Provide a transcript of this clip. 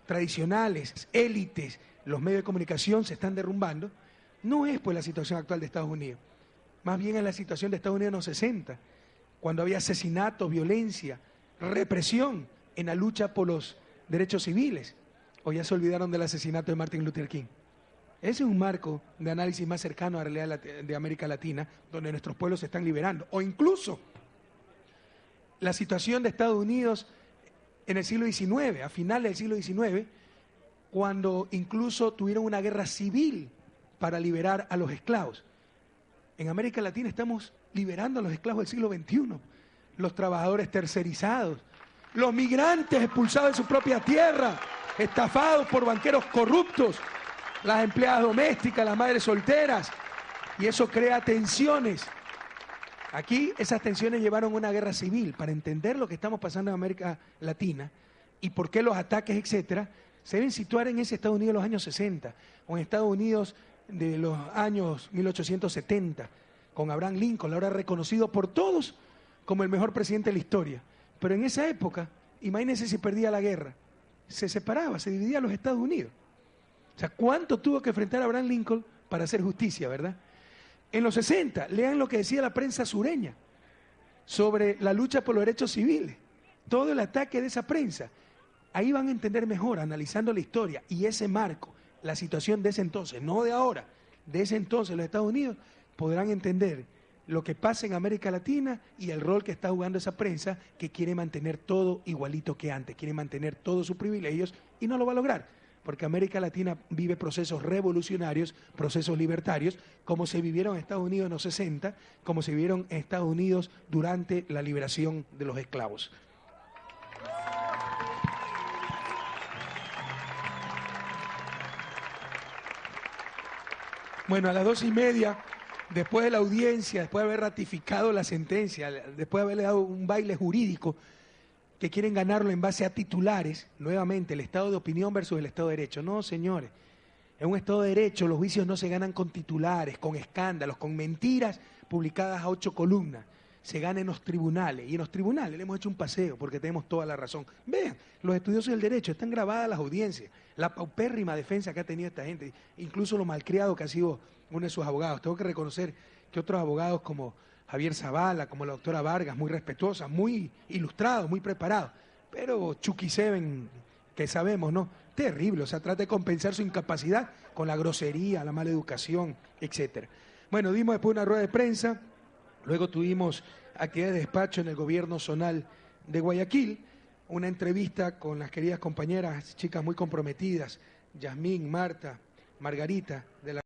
tradicionales, élites, los medios de comunicación se están derrumbando, no es pues la situación actual de Estados Unidos. Más bien es la situación de Estados Unidos en los 60, cuando había asesinatos, violencia, represión en la lucha por los derechos civiles. O ya se olvidaron del asesinato de Martin Luther King. Ese es un marco de análisis más cercano a la realidad de América Latina, donde nuestros pueblos se están liberando. O incluso la situación de Estados Unidos en el siglo XIX, a finales del siglo XIX, cuando incluso tuvieron una guerra civil para liberar a los esclavos. En América Latina estamos liberando a los esclavos del siglo XXI, los trabajadores tercerizados, los migrantes expulsados de su propia tierra, estafados por banqueros corruptos, las empleadas domésticas, las madres solteras, y eso crea tensiones. Aquí esas tensiones llevaron a una guerra civil. Para entender lo que estamos pasando en América Latina y por qué los ataques, etcétera, se deben situar en ese Estados Unidos de los años 60 o en Estados Unidos de los años 1870, con Abraham Lincoln, ahora reconocido por todos como el mejor presidente de la historia. Pero en esa época, imagínense si perdía la guerra, se separaba, se dividía los Estados Unidos. O sea, ¿cuánto tuvo que enfrentar Abraham Lincoln para hacer justicia, verdad? En los 60, lean lo que decía la prensa sureña sobre la lucha por los derechos civiles, todo el ataque de esa prensa. Ahí van a entender mejor, analizando la historia y ese marco, la situación de ese entonces, no de ahora, de ese entonces los Estados Unidos, podrán entender lo que pasa en América Latina y el rol que está jugando esa prensa que quiere mantener todo igualito que antes, quiere mantener todos sus privilegios y no lo va a lograr, porque América Latina vive procesos revolucionarios, procesos libertarios, como se vivieron en Estados Unidos en los 60, como se vivieron en Estados Unidos durante la liberación de los esclavos. Bueno, a las 2:30, después de la audiencia, después de haber ratificado la sentencia, después de haberle dado un baile jurídico, que quieren ganarlo en base a titulares, nuevamente, el Estado de opinión versus el Estado de Derecho. No, señores, en un Estado de Derecho los juicios no se ganan con titulares, con escándalos, con mentiras publicadas a 8 columnas. Se gana en los tribunales, y en los tribunales le hemos hecho un paseo porque tenemos toda la razón. Vean, los estudiosos del derecho, están grabadas las audiencias, la paupérrima defensa que ha tenido esta gente, incluso lo malcriado que ha sido uno de sus abogados. Tengo que reconocer que otros abogados como Javier Zavala, como la doctora Vargas, muy respetuosa, muy ilustrados, muy preparados, pero Chucky Seven, que sabemos, ¿no? Terrible, o sea, trata de compensar su incapacidad con la grosería, la mala educación, etcétera. Bueno, dimos después una rueda de prensa, luego tuvimos actividades de despacho en el gobierno zonal de Guayaquil, una entrevista con las queridas compañeras, chicas muy comprometidas, Yasmín, Marta, Margarita, de la